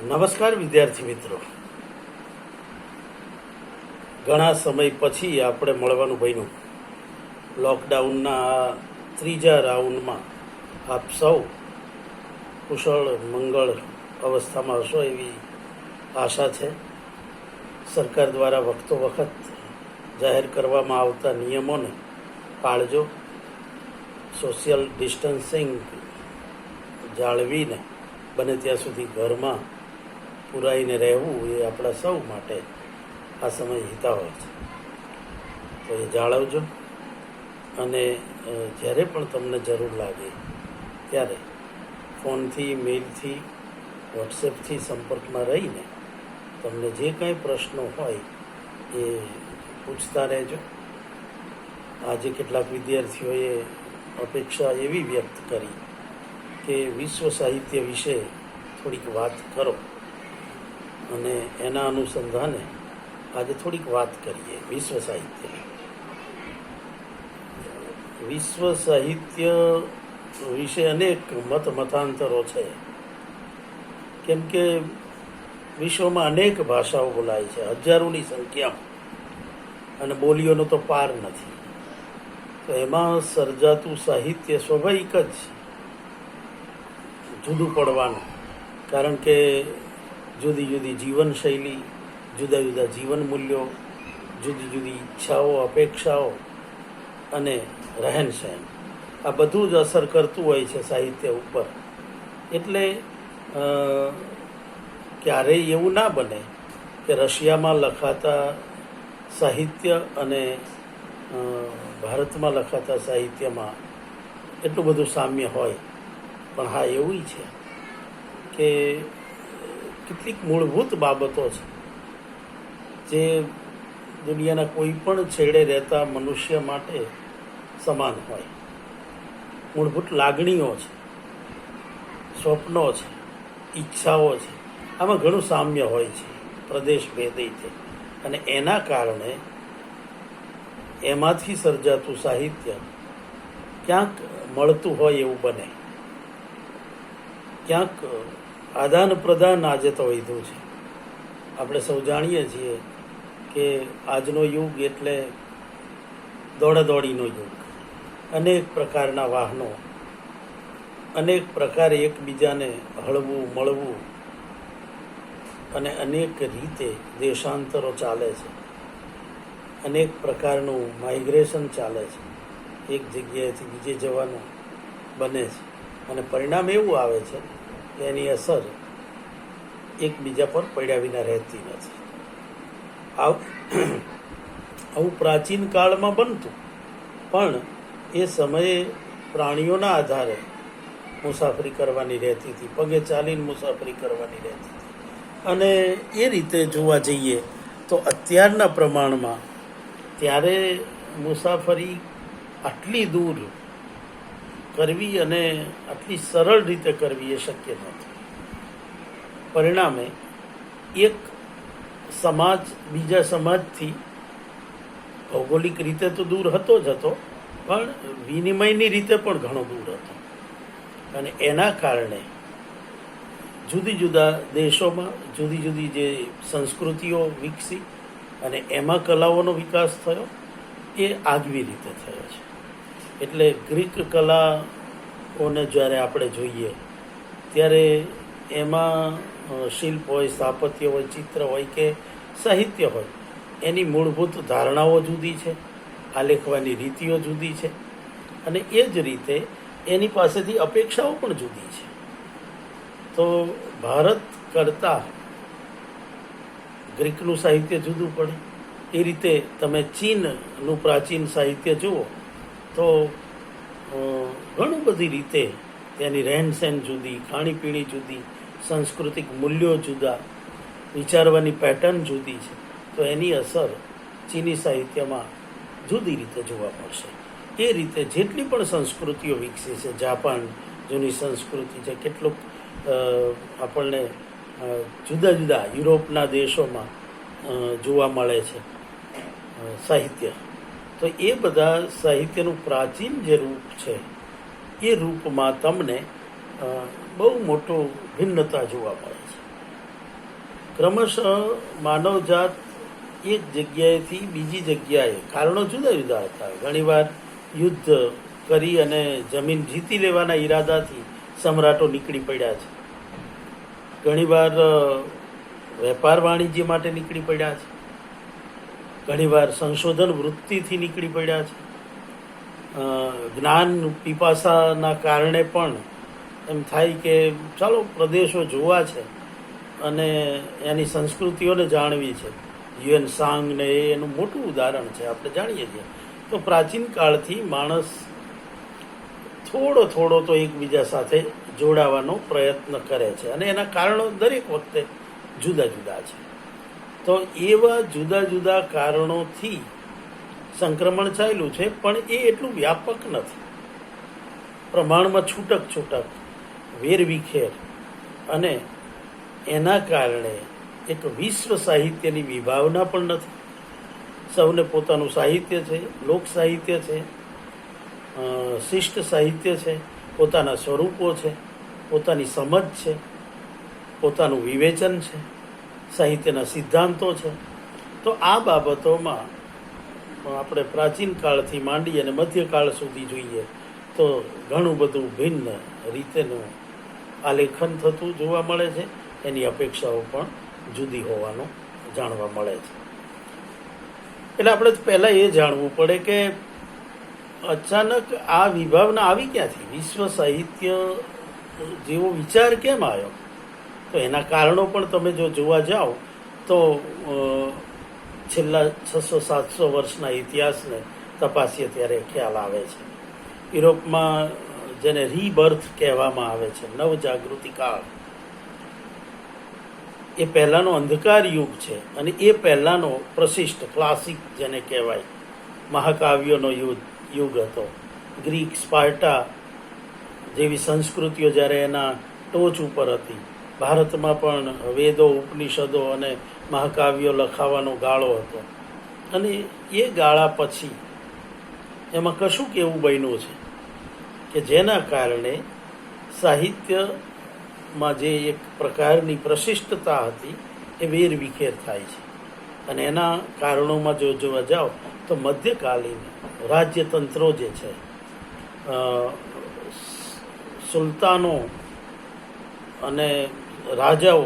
નમસ્કાર વિદ્યાર્થી મિત્રો, ઘણા સમય પછી આપણે મળવાનું બન્યું. લોકડાઉનના આ ત્રીજા રાઉન્ડમાં આપ સૌ કુશળ મંગળ અવસ્થામાં હશો એવી આશા છે. સરકાર દ્વારા વખતો વખત જાહેર કરવામાં આવતા નિયમોને પાળજો. સોશિયલ ડિસ્ટન્સિંગ જાળવીને બને ત્યાં સુધી ઘરમાં પુરાઈને રહેવું એ આપણા સૌ માટે આ સમય હિતાવહ છે. તો એ જાળવજો અને જ્યારે પણ તમને જરૂર લાગે ત્યારે ફોનથી, મેલથી, વોટ્સએપથી સંપર્કમાં રહીને તમને જે કંઈ પ્રશ્નો હોય એ પૂછતા રહેજો. આજે કેટલાક વિદ્યાર્થીઓએ અપેક્ષા એવી વ્યક્ત કરી કે વિશ્વ સાહિત્ય વિશે થોડીક વાત કરો, અને એના અનુસંધાને આજે થોડીક વાત કરીએ વિશ્વ સાહિત્ય. વિશ્વ સાહિત્ય વિશે અનેક મતાંતરો છે, કેમ કે વિશ્વમાં અનેક ભાષાઓ બોલાય છે, હજારોની સંખ્યામાં, અને બોલીઓનો તો પાર નથી. તો એમાં સર્જાતું સાહિત્ય સ્વાભાવિક જ જુદું પડવાનું, કારણ કે જુદી જુદી જીવનશૈલી, જુદા જુદા જીવન મૂલ્યો, જુદી જુદી ઈચ્છાઓ, અપેક્ષાઓ અને રહેન સહેન, આ બધું જ અસર કરતું હોય છે સાહિત્ય ઉપર. એટલે ક્યારેય એવું ના બને કે રશિયામાં લખાતા સાહિત્ય અને ભારતમાં લખાતા સાહિત્યમાં એટલું બધું સામ્ય હોય. પણ હા, એવું છે કે કેટલીક મૂળભૂત બાબતો છે જે દુનિયાના કોઈ પણ છેડે રહેતા મનુષ્ય માટે સમાન હોય. મૂળભૂત લાગણીઓ છે, સ્વપ્નો છે, ઈચ્છાઓ છે, આમાં ઘણું સામ્ય હોય છે, પ્રદેશ ભેદે છે. અને એના કારણે એમાંથી સર્જાતું સાહિત્ય ક્યાંક મળતું હોય એવું બને, ક્યાંક આદાન પ્રદાન આજે તો વધ્યું છે. આપણે સૌ જાણીએ છીએ કે આજનો યુગ એટલે દોડાદોડીનો યુગ. અનેક પ્રકારના વાહનો, અનેક પ્રકારે એકબીજાને હળવું મળવું, અને અનેક રીતે દેશાંતરો ચાલે છે, અનેક પ્રકારનું માઇગ્રેશન ચાલે છે, એક જગ્યાએથી બીજે જવાનું બને છે. અને પરિણામ એવું આવે છે કે એની અસર એકબીજા પર પડ્યા વિના રહેતી નથી. આવું પ્રાચીન કાળમાં બનતું, પણ એ સમયે પ્રાણીઓના આધારે મુસાફરી કરવાની રહેતી હતી, પગે ચાલીને મુસાફરી કરવાની રહેતી હતી. અને એ રીતે જોવા જઈએ તો અત્યારના પ્રમાણમાં ત્યારે મુસાફરી આટલી દૂર કરવી અને આટલી સરળ રીતે કરવી એ શક્ય નહોતું. પરિણામે એક સમાજ બીજા સમાજથી ભૌગોલિક રીતે તો દૂર હતો જ હતો, પણ વિનિમયની રીતે પણ ઘણો દૂર હતો. અને એના કારણે જુદી જુદા દેશોમાં જુદી જુદી જે સંસ્કૃતિઓ વિકસી અને એમાં કલાઓનો વિકાસ થયો, એ આગવી રીતે થયો છે. એટલે ગ્રીક કલાઓને જ્યારે આપણે જોઈએ ત્યારે એમાં શિલ્પ હોય, સ્થાપત્ય હોય, ચિત્ર હોય કે સાહિત્ય હોય, એની મૂળભૂત ધારણાઓ જુદી છે, આલેખવાની રીતિઓ જુદી છે, અને એ જ રીતે એની પાસેથી અપેક્ષાઓ પણ જુદી છે. તો ભારત કરતાં ગ્રીકનું સાહિત્ય જુદું પડે. એ રીતે તમે ચીનનું પ્રાચીન સાહિત્ય જુઓ તો ઘણી બધી રીતે તેની રહેન સહેન જુદી, ખાણીપીણી જુદી, સાંસ્કૃતિક મૂલ્યો જુદા, વિચારવાની પેટર્ન જુદી છે. તો એની અસર ચીની સાહિત્યમાં જુદી રીતે જોવા મળશે. એ રીતે જેટલી પણ સંસ્કૃતિઓ વિકસી છે, જાપાન જૂની સંસ્કૃતિ છે, કેટલુંક આપણને જુદા જુદા યુરોપના દેશોમાં જોવા મળે છે સાહિત્ય. તો એ બધા સાહિત્યનું પ્રાચીન જે રૂપ છે એ રૂપમાં તમને બહુ મોટો ભિન્નતા જોવા મળે છે. ક્રમશઃ માનવજાત એક જગ્યાએથી બીજી જગ્યાએ, કારણો જુદા જુદા હતા. ઘણીવાર યુદ્ધ કરી અને જમીન જીતી લેવાના ઈરાદાથી સમ્રાટો નીકળી પડ્યા છે. ઘણીવાર વેપાર વાણિજ્ય માટે નીકળી પડ્યા છે. ઘણીવાર સંશોધન વૃત્તિથી નીકળી પડ્યા છે. જ્ઞાન પીપાસાના કારણે પણ એમ થાય કે ચાલો પ્રદેશો જોવા છે અને એની સંસ્કૃતિઓને જાણવી છે. યુએન સાંગ ને એનું મોટું ઉદાહરણ છે, આપણે જાણીએ છીએ. તો પ્રાચીન કાળથી માણસ થોડો થોડો તો એકબીજા સાથે જોડાવાનો પ્રયત્ન કરે છે અને એના કારણો દરેક વખતે જુદા જુદા છે. તો એવા જુદા જુદા કારણોથી સંક્રમણ ચાલ્યું છે, પણ એ એટલું વ્યાપક નથી. પ્રમાણમાં છૂટક છૂટક, વેરવિખેર, અને એના કારણે એક વિશ્વ સાહિત્યની વિભાવના પણ નથી. સૌને પોતાનું સાહિત્ય છે, લોક સાહિત્ય છે, શિષ્ટ સાહિત્ય છે, પોતાના સ્વરૂપો છે, પોતાની સમજ છે, પોતાનું વિવેચન છે, સાહિત્યના સિદ્ધાંતો છે. તો આ બાબતોમાં આપણે પ્રાચીન કાળથી માંડી અને મધ્યકાળ સુધી જોઈએ તો ઘણું બધું ભિન્ન રીતેનું આલેખન થતું જોવા મળે છે. એની અપેક્ષાઓ પણ જુદી હોવાનું જાણવા મળે છે. એટલે આપણે પહેલાં એ જાણવું પડે કે અચાનક આ વિભાવના આવી ક્યાંથી? વિશ્વ સાહિત્ય જેવો વિચાર કેમ આવ્યો? તો એના કારણો પણ તમે જો જોવા જાઓ તો છેલ્લા 600-700 વર્ષના ઇતિહાસને તપાસીએ ત્યારે ખ્યાલ આવે છે. યુરોપમાં જેને રીબર્થ કહેવામાં આવે છે, નવજાગૃતિ કાળ, એ પહેલાંનો અંધકાર યુગ છે અને એ પહેલાંનો પ્રશિષ્ટ ક્લાસિક જેને કહેવાય મહાકાવ્યોનો યુગ હતો. ગ્રીક, સ્પાર્ટા જેવી સંસ્કૃતિઓ જ્યારે એના ટોચ ઉપર હતી, ભારતમાં પણ વેદો, ઉપનિષદો અને મહાકાવ્યો લખાવાનો ગાળો હતો. અને એ ગાળા પછી એમાં કશુંક એવું બન્યું છે કે જેના કારણે સાહિત્યમાં જે એક પ્રકારની પ્રશિષ્ટતા હતી એ વેરવિખેર થાય છે. અને એના કારણોમાં જો જોવા જાઓ તો મધ્યકાલીન રાજ્યતંત્રો જે છે, સુલતાનો અને રાજાઓ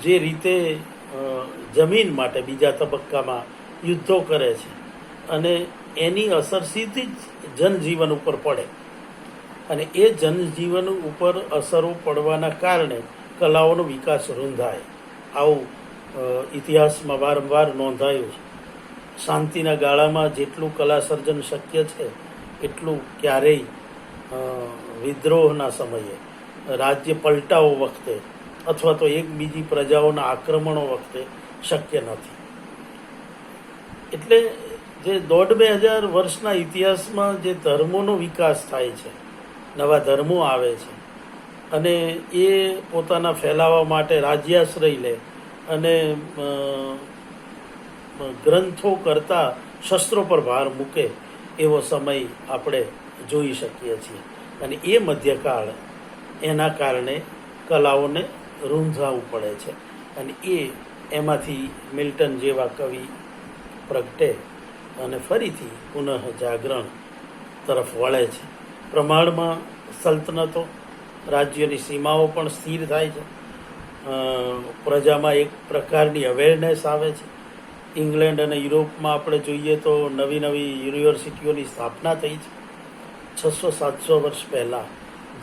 જે રીતે જમીન માટે બીજા તબક્કામાં યુદ્ધો કરે છે અને એની અસર સીધી જ જનજીવન ઉપર પડે, અને એ જનજીવન ઉપર અસરો પડવાના કારણે કલાઓનો વિકાસ રૂંધાય. આવું ઇતિહાસમાં વારંવાર નોંધાયું છે. શાંતિના ગાળામાં જેટલું કલા સર્જન શક્ય છે એટલું ક્યારેય વિદ્રોહના સમયે, રાજ્ય પલટાઓ વખતે અથવા તો એક બીજી પ્રજાઓના આક્રમણો વખતે શક્ય નથી. એટલે જે 1,500 વર્ષના ઇતિહાસમાં જે ધર્મોનો વિકાસ થાય છે, નવા ધર્મો આવે છે અને એ પોતાના ફેલાવા માટે રાજ્યાશ્રય લે અને ગ્રંથો કરતાં શસ્ત્રો પર ભાર મૂકે, એવો સમય આપણે જોઈ શકીએ છીએ. અને એ મધ્યકાળ, એના કારણે કલાઓને રૂંધાવવું પડે છે અને એમાંથી મિલ્ટન જેવા કવિ પ્રગટે અને ફરીથી પુનઃ જાગરણ તરફ વળે છે. પ્રમાણમાં સલ્તનતો, રાજ્યોની સીમાઓ પણ સ્થિર થાય છે. પ્રજામાં એક પ્રકારની અવેરનેસ આવે છે. ઇંગ્લેન્ડ અને યુરોપમાં આપણે જોઈએ તો નવી નવી યુનિવર્સિટીઓની સ્થાપના થઈ છે. 600-700 વર્ષ પહેલાં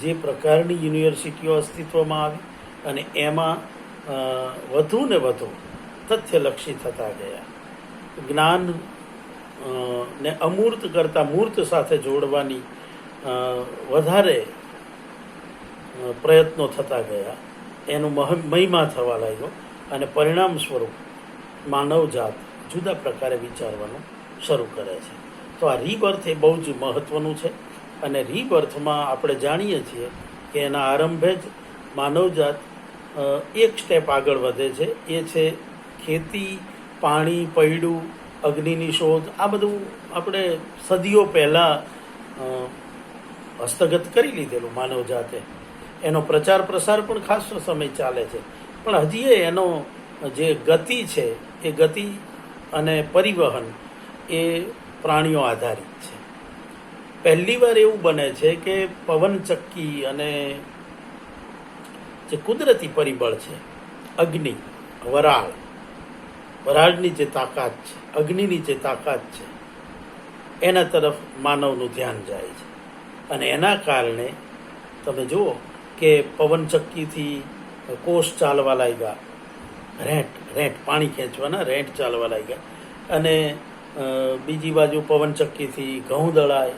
જે પ્રકારની યુનિવર્સિટીઓ અસ્તિત્વમાં આવી અને એમાં વધુ ને વધુ તથ્યલક્ષી થતા ગયા. જ્ઞાન ને અમૂર્ત કરતાં મૂર્ત સાથે જોડવાની વધારે પ્રયત્નો થતા ગયા. એનો મહિમા થવા લાગ્યો અને પરિણામ સ્વરૂપ માનવજાત જુદા પ્રકારે વિચારવાનું શરૂ કરે છે. તો આ રીબર્થ એ બહુ જ મહત્ત્વનું છે. અને રીબર્થમાં આપણે જાણીએ છીએ કે એના આરંભે જ માનવજાત એક સ્ટેપ આગળ વધે છે. એ છે ખેતી, પાણી, પૈડું, અગ્નિની શોધ. આ બધું આપણે સદીઓ પહેલાં હસ્તગત કરી લીધેલું માનવજાતે. એનો પ્રચાર પ્રસાર પણ ખાસો સમય ચાલે છે. પણ હજી એનો જે ગતિ છે એ ગતિ અને પરિવહન એ પ્રાણીઓ આધારિત છે. પહેલી વાર એવું બને છે કે પવનચક્કી અને જે કુદરતી પરિબળ છે, અગ્નિ, વરાળની જે તાકાત છે, અગ્નિની જે તાકાત છે, એના તરફ માનવનું ધ્યાન જાય છે. અને એના કારણે તમે જુઓ કે પવનચક્કીથી કોષ ચાલવા લાગ્યા, રેંટ પાણી ખેંચવાના રેંટ ચાલવા લાગ્યા. અને બીજી બાજુ પવનચક્કીથી ઘઉં દળાય,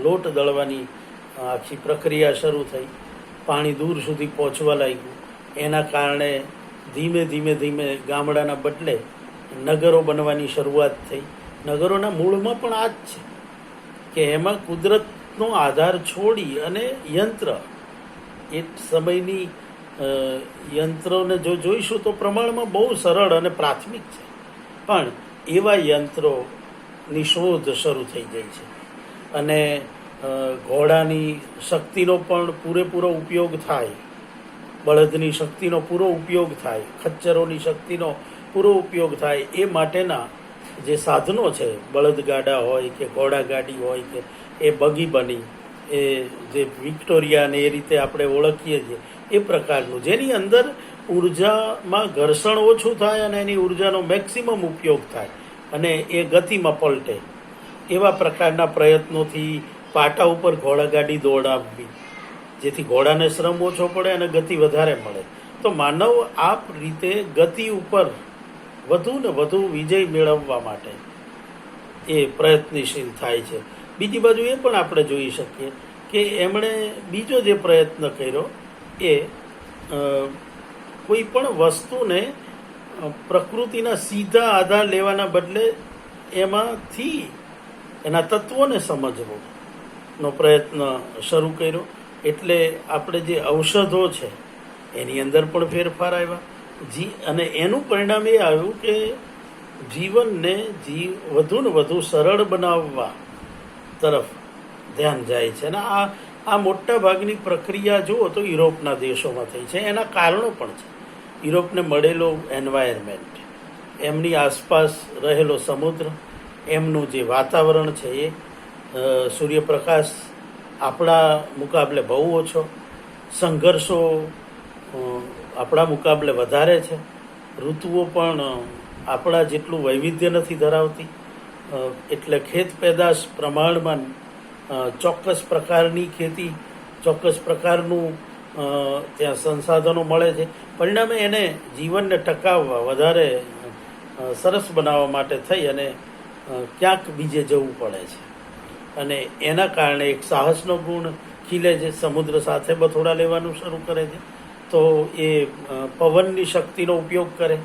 લોટ દળવાની આખી પ્રક્રિયા શરૂ થઈ, પાણી દૂર સુધી પહોંચવા લાગ્યું. એના કારણે ધીમે ધીમે ગામડાના બદલે નગરો બનવાની શરૂઆત થઈ. નગરોના મૂળમાં પણ આ જ છે કે એમાં કુદરતનો આધાર છોડી અને યંત્ર, એ સમયની યંત્રોને જો જોઈશું તો પ્રમાણમાં બહુ સરળ અને પ્રાથમિક છે, પણ એવા યંત્રોની શોધ શરૂ થઈ ગઈ છે. અને ઘોડાની શક્તિનો પણ પૂરેપૂરો ઉપયોગ થાય, બળદની શક્તિનો પૂરો ઉપયોગ થાય, ખચ્ચરોની શક્તિનો પૂરો ઉપયોગ થાય, એ માટેના જે સાધનો છે, બળદગાડા હોય કે ઘોડાગાડી હોય કે એ બગી બની, એ જે વિક્ટોરિયા ને એ રીતે આપણે ઓળખીએ છીએ એ પ્રકારનું, જેની અંદર ઉર્જામાં ઘર્ષણ ઓછું થાય અને એની ઉર્જાનો મેક્સિમમ ઉપયોગ થાય અને એ ગતિમાં પલટે, એવા પ્રકારના પ્રયત્નોથી પાટા ઉપર ઘોડાગાડી દોડાવવી, જેથી ઘોડાને શ્રમ ઓછો પડે અને ગતિ વધારે મળે. તો માનવ આ રીતે ગતિ ઉપર વધુ ને વધુ વિજય મેળવવા માટે એ પ્રયત્નશીલ થાય છે. બીજી બાજુ એ પણ આપણે જોઈ શકીએ કે એમણે બીજો જે પ્રયત્ન કર્યો એ કોઈ પણ વસ્તુને પ્રકૃતિના સીધા આધાર લેવાના બદલે એમાંથી એના તત્વોને સમજવાનો પ્રયત્ન શરૂ કર્યો. એટલે આપણે જે ઔષધો છે એની અંદર પણ ફેરફાર આવ્યા. અને એનું પરિણામ એ આવ્યું કે જીવનને વધુ ને વધુ સરળ બનાવવા તરફ ધ્યાન જાય છે. અને આ મોટા ભાગની પ્રક્રિયા જુઓ તો યુરોપના દેશોમાં થઈ છે. એના કારણો પણ છે. યુરોપને મળેલો એન્વાયરમેન્ટ, એમની આસપાસ રહેલો સમુદ્ર, એમનું જે વાતાવરણ છે એ સૂર્યપ્રકાશ આપણા મુકાબલે બહુ ઓછો, સંઘર્ષો આપણા મુકાબલે વધારે છે, ઋતુઓ પણ આપણા જેટલું વૈવિધ્ય નથી ધરાવતી. એટલે ખેત પેદાશ પ્રમાણમાં ચોક્કસ પ્રકારની ખેતી, ચોક્કસ પ્રકારનું ત્યાં સંસાધનો મળે છે. પરિણામે એને જીવનને ટકાવવા, વધારે સરસ બનાવવા માટે થઈ અને ક્યાંક બીજે જવું પડે છે. અને એના કારણે એક સાહસનો ગુણ ખીલે છે. સમુદ્ર સાથે બથોડા લેવાનું શરૂ કરે છે તો એ પવનની શક્તિનો ઉપયોગ કરે,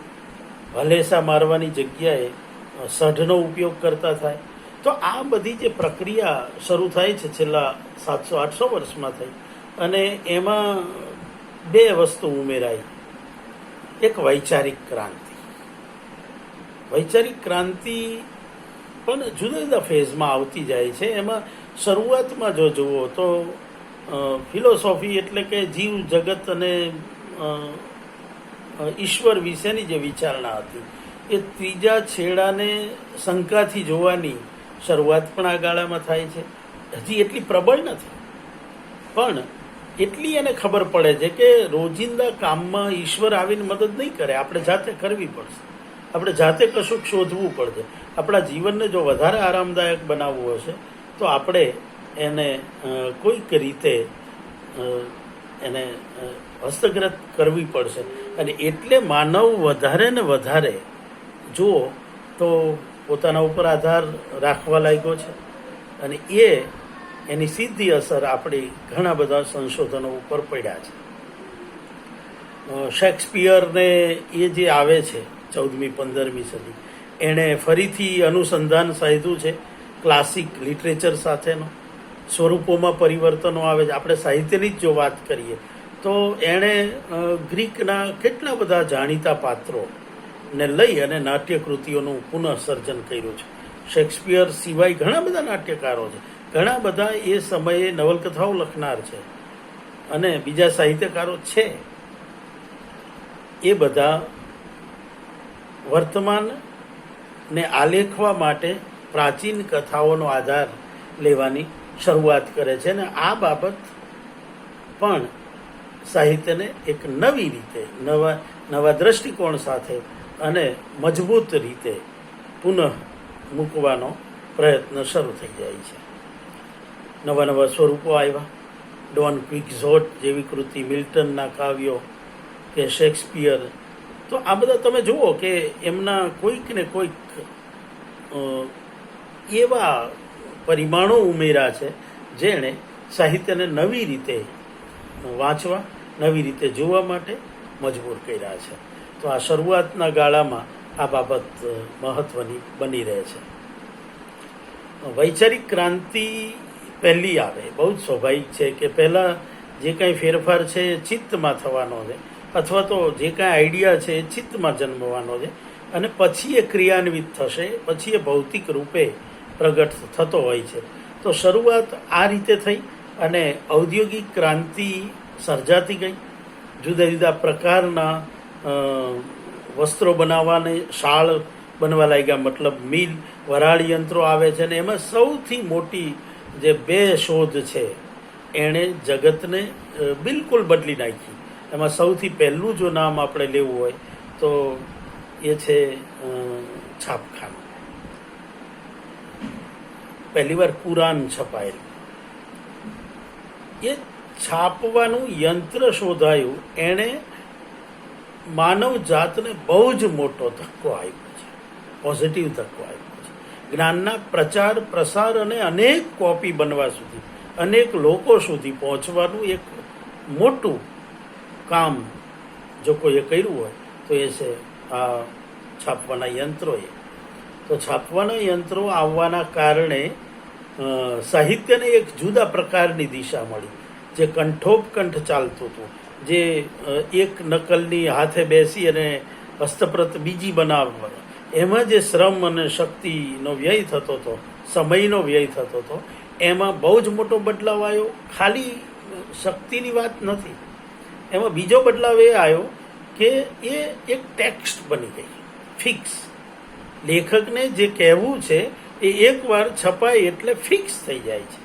હલેસા મારવાની જગ્યાએ સઢનો ઉપયોગ કરતા થાય. તો આ બધી જે પ્રક્રિયા શરૂ થાય છે છેલ્લા 700-800 વર્ષમાં થઈ, અને એમાં બે વસ્તુ ઉમેરાઈ. એક વૈચારિક ક્રાંતિ. વૈચારિક ક્રાંતિ પણ જુદા જુદા ફેઝમાં આવતી જાય છે. એમાં શરૂઆતમાં જો જુઓ તો ફિલોસોફી એટલે કે જીવ જગત અને ઈશ્વર વિશેની જે વિચારણા હતી એ ત્રીજા છેડાને શંકાથી જોવાની શરૂઆત પણ આ ગાળામાં થાય છે. હજી એટલી પ્રબળ નથી, પણ એટલી એને ખબર પડે છે કે રોજિંદા કામમાં ઈશ્વર આવીને મદદ નહીં કરે, આપણે જાતે કરવી પડશે, આપણે જાતે કશુંક શોધવું પડશે. આપણા જીવનને જો વધારે આરામદાયક બનાવવું હશે તો આપણે એને કોઈક રીતે એને હસ્તગત કરવી પડશે. અને એટલે માનવ વધારે ને વધારે જુઓ તો પોતાના ઉપર આધાર રાખવા લાગ્યો છે. અને એની સીધી અસર આપણી ઘણા બધા સંશોધનો ઉપર પડ્યા છે. શેક્સપિયરને એ જે આવે છે 14મી-15મી સદી, એણે ફરીથી અનુસંધાન સાધ્યું છે ક્લાસિક લિટરેચર સાથેનો. સ્વરૂપોમાં પરિવર્તનો આવે છે. આપણે સાહિત્યની જ જો વાત કરીએ તો એણે ગ્રીકના કેટલા બધા જાણીતા પાત્રોને લઈ અને નાટ્યકૃતિઓનું પુનઃસર્જન કર્યું છે. શેક્સપિયર સિવાય ઘણા બધા નાટ્યકારો છે, ઘણા બધા એ સમયે નવલકથાઓ લખનાર છે અને બીજા સાહિત્યકારો છે. એ બધા વર્તમાનને આલેખવા માટે પ્રાચીન કથાઓનો આધાર લેવાની શરૂઆત કરે છે અને આ બાબત પણ સાહિત્યને એક નવી રીતે નવા દ્રષ્ટિકોણ સાથે અને મજબૂત રીતે પુનઃ મૂકવાનો પ્રયત્ન શરૂ થઈ જાય છે. નવા નવા સ્વરૂપો આવ્યા. ડોન ક્વિક્ઝોટ જેવી કૃતિ, મિલ્ટનના કાવ્યો કે શેક્સપિયર, તો આ બધા તમે જુઓ કે એમના કોઈક ને કોઈક એવા પરિમાણો ઉમેર્યા છે જેણે સાહિત્યને નવી રીતે વાંચવા, નવી રીતે જોવા માટે મજબૂર કર્યા છે. તો આ શરૂઆતના ગાળામાં આ બાબત મહત્વની બની રહે છે. વૈચારિક ક્રાંતિ પહેલી આવે, બહુ જ સ્વાભાવિક છે કે પહેલાં જે કાંઈ ફેરફાર છે એ ચિત્તમાં થવાનો છે, અથવા તો જે કાંઈ આઈડિયા છે એ ચિત્તમાં જન્મવાનો છે, અને પછી એ ક્રિયાન્વિત થશે, પછી એ ભૌતિક રૂપે પ્રગટ થતો હોય છે. તો શરૂઆત આ રીતે થઈ અને ઔદ્યોગિક ક્રાંતિ સર્જાતી ગઈ. જુદા જુદા પ્રકારના વસ્ત્રો બનાવવાને શાળ બનવા લાગ્યા, મતલબ મિલ, વરાળ યંત્રો આવે છે. અને એમાં સૌથી મોટી જે બે શોધ છે એણે જગતને બિલકુલ બદલી નાખી. એમાં સૌથી પહેલું જો નામ આપણે લેવું હોય તો એ છે છાપખાનું. પહેલી વાર કુરાન છપાયેલું. એ છાપવાનું યંત્ર શોધાયું, એણે માનવ જાતને બહુ જ મોટો ધક્કો આપ્યો છે, પોઝિટિવ ધક્કો આપ્યો છે. જ્ઞાનના પ્રચાર પ્રસાર અને અનેક કોપી બનવા સુધી, અનેક લોકો સુધી પહોંચવાનું એક મોટું કામ જો કોઈએ કર્યું હોય તો એ છે આ છાપવાના યંત્રોએ. તો છાપવાના યંત્રો આવવાના કારણે સાહિત્યને એક જુદા પ્રકારની દિશા મળી. જે કંઠોપકંઠ ચાલતું હતું, જે એક નકલની હાથે બેસી અને હસ્તપ્રત બીજી બનાવવા, એમાં જે શ્રમ અને શક્તિનો વ્યય થતો હતો, સમયનો વ્યય થતો હતો, એમાં બહુ જ મોટો બદલાવ આવ્યો. ખાલી શક્તિની વાત નથી, એમાં બીજો બદલાવ એ આવ્યો કે એ એક ટેક્સ્ટ બની ગઈ, ફિક્સ. લેખકને જે કહેવું છે એ એકવાર છપાય એટલે ફિક્સ થઈ જાય છે.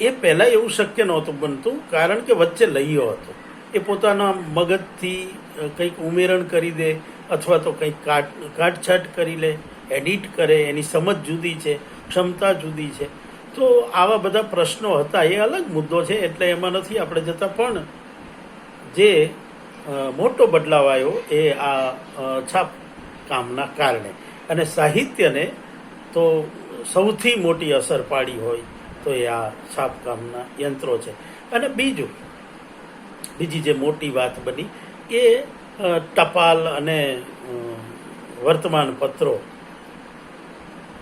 એ પહેલાં એવું શક્ય નહોતું બનતું, કારણ કે વચ્ચે લઈયો હતો. એ પોતાના મગજથી કંઈક ઉમેરણ કરી દે, અથવા તો કંઈક કાટછાટ કરી લે, એડિટ કરે. એની સમજ જુદી છે, ક્ષમતા જુદી છે. તો આવા બધા પ્રશ્નો હતા, એ અલગ મુદ્દો છે, એટલે એમાં નથી આપણે જતા. પણ જે મોટો બદલાવ આવ્યો એ આ છાપ કામના કારણે. અને સાહિત્યને તો સૌથી મોટી અસર પાડી હોય તો એ આ છાપકામના યંત્રો છે. અને બીજી જે મોટી વાત બની એ ટપાલ અને વર્તમાન પત્રો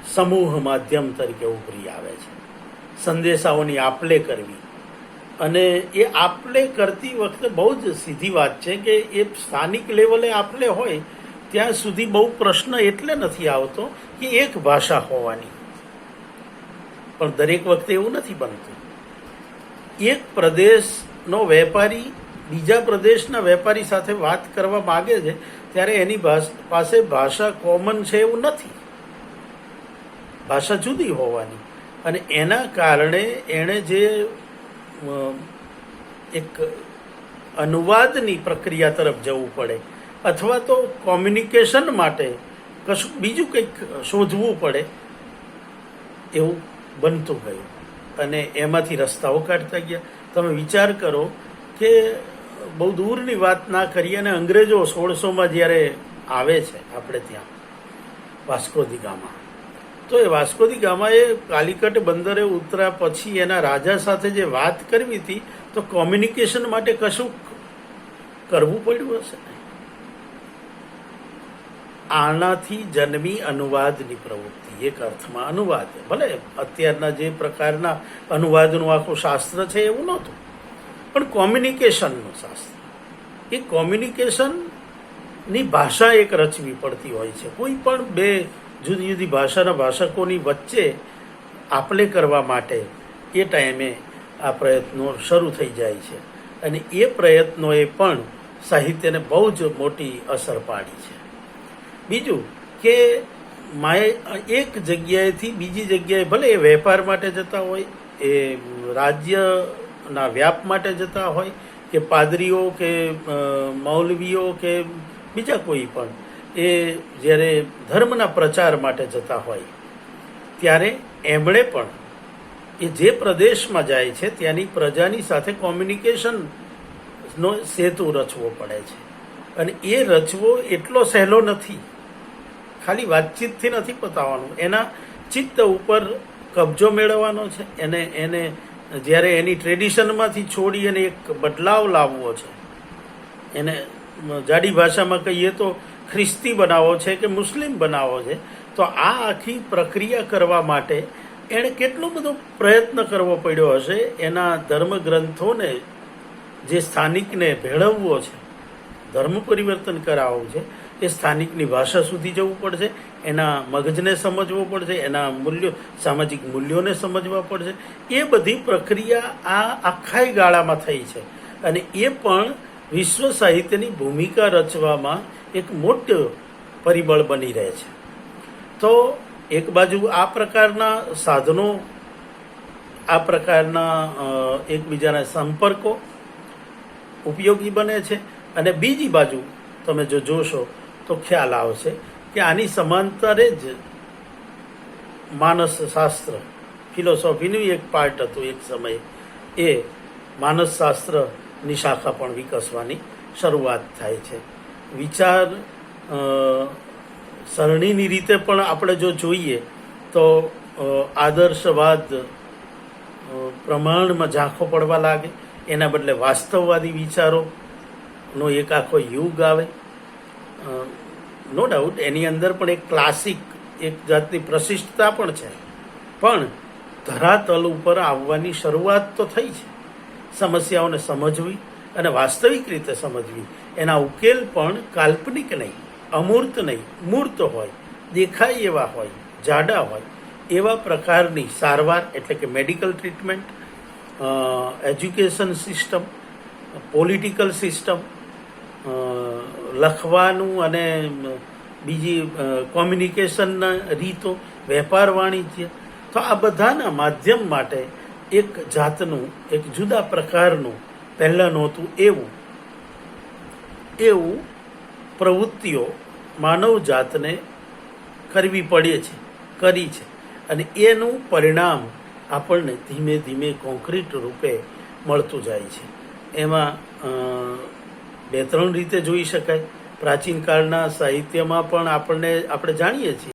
સમૂહ માધ્યમ તરીકે ઉભરી આવે છે. સંદેશાઓની આપલે કરવી, અને એ આપલે કરતી વખતે બહુ જ સીધી વાત છે કે એ સ્થાનિક લેવલે આપલે હોય ત્યાં સુધી બહુ પ્રશ્ન એટલે નથી આવતો કે એક ભાષા હોવાની. પણ દરેક વખતે એવું નથી બનતું. એક પ્રદેશનો વેપારી બીજા પ્રદેશના વેપારી સાથે વાત કરવા માગે છે ત્યારે એની પાસે ભાષા કોમન છે એવું નથી, ભાષા જુદી હોવાની. અને એના કારણે એણે જે એક અનુવાદની પ્રક્રિયા તરફ જવું પડે, અથવા તો કોમ્યુનિકેશન માટે કશું બીજું કંઈક શોધવું પડે, એવું બનતું ગયું. અને એમાંથી રસ્તાઓ કાઢતા ગયા. તમે વિચાર કરો કે બહુ દૂરની વાત ના કરીએ, અને અંગ્રેજો 1600માં જ્યારે આવે છે આપણે ત્યાં વાસ્કો દી ગામા, તો એ વાસ્કો દી ગામાએ કાલિકટ બંદરે ઉતર્યા પછી એના રાજા સાથે જે વાત કરવી હતી, તો કોમ્યુનિકેશન માટે કશું કરવું પડ્યું હશે. આનાથી જન્મી અનુવાદની પ્રવૃત્તિ. એક અર્થમાં અનુવાદ, ભલે અત્યારના જે પ્રકારના અનુવાદનું આખું શાસ્ત્ર છે એવું નહોતું, પણ કોમ્યુનિકેશનનું શાસ્ત્ર. એ કોમ્યુનિકેશનની ભાષા એક રચવી પડતી હોય છે. કોઈ પણ બે જુદી જુદી ભાષાના ભાષકોની વચ્ચે આપલે કરવા માટે એ ટાઈમે આ પ્રયત્નો શરૂ થઈ જાય છે. અને એ પ્રયત્નોએ પણ સાહિત્યને બહુ જ મોટી અસર પાડી છે. બીજું કે એક જગ્યાએથી બીજી જગ્યાએ, ભલે એ વેપાર માટે જતા હોય, એ રાજ્યના વ્યાપ માટે જતા હોય, કે પાદરીઓ કે મૌલવીઓ કે બીજા કોઈ પણ, એ જ્યારે ધર્મના પ્રચાર માટે જતા હોય ત્યારે એમણે પણ એ જે પ્રદેશમાં જાય છે ત્યાંની પ્રજાની સાથે કોમ્યુનિકેશનનો સેતુ રચવો પડે છે. અને એ રચવો એટલો સહેલો નથી, ખાલી વાતચીતથી નથી પતાવવાનું. એના ચિત્ત ઉપર કબજો મેળવવાનો છે. એને જ્યારે એની ટ્રેડિશનમાંથી છોડી અને એક બદલાવ લાવવો છે, એને જાડી ભાષામાં કહીએ તો ખ્રિસ્તી બનાવવો છે કે મુસ્લિમ બનાવવો છે, તો આ આખી પ્રક્રિયા કરવા માટે એણે કેટલો બધો પ્રયત્ન કરવો પડ્યો હશે. એના ધર્મગ્રંથોને જે સ્થાનિકને ભેળવવો છે, ધર્મ પરિવર્તન કરાવવું છે, એ સ્થાનિકની ભાષા સુધી જવું પડશે, એના મગજને સમજવો પડશે, એના મૂલ્યો, સામાજિક મૂલ્યોને સમજવા પડશે. એ બધી પ્રક્રિયા આ આખા ગાળામાં થઈ છે. અને એ પણ વિશ્વ સાહિત્યની ભૂમિકા રચવામાં એક મોટું પરિબળ બની રહે છે. તો એક બાજુ આ પ્રકારના સાધનો, આ પ્રકારના એકબીજાના સંપર્કો ઉપયોગી બને છે. અને બીજી બાજુ તમે જો જોશો તો ખ્યાલ આવશે કે આની સમાંતરે જ માનસશાસ્ત્ર, ફિલોસોફીનું એક પાર્ટ હતું એક સમયે, એ માનસશાસ્ત્રની શાખા પણ વિકસવાની શરૂઆત થાય છે. વિચાર સરણીની રીતે પણ આપણે જો જોઈએ તો આદર્શવાદ પ્રમાણમાં ઝાંખો પડવા લાગે, એના બદલે વાસ્તવવાદી વિચારોનો એક આખો યુગ આવે. નો ડાઉટ એની અંદર પણ એક ક્લાસિક, એક જાતની પ્રશિષ્ટતા પણ છે, પણ ધરાતલ ઉપર આવવાની શરૂઆત તો થઈ છે. સમસ્યાઓને સમજવી અને વાસ્તવિક રીતે સમજવી, એના ઉકેલ પણ કાલ્પનિક નહીં, અમૂર્ત નહીં, મૂર્ત હોય, દેખાય એવા હોય, જાડા હોય, એવા પ્રકારની સારવાર, એટલે કે medical treatment, education system, political system, લખવાનું અને બીજી કોમ્યુનિકેશનના રીતો, વેપાર વાણિજ્ય, તો આ બધાના માધ્યમ માટે એક જાતનું, એક જુદા પ્રકારનું, પહેલાં નહોતું એવું પ્રવૃત્તિઓ માનવ જાતને કરવી પડે છે, કરી છે. અને એનું પરિણામ આપણને ધીમે ધીમે કોન્ક્રીટ રૂપે મળતું જાય છે. એમાં 2-3 રીતે જોઈ શકાય. પ્રાચીન કાળના સાહિત્યમાં પણ આપણે જાણીએ છીએ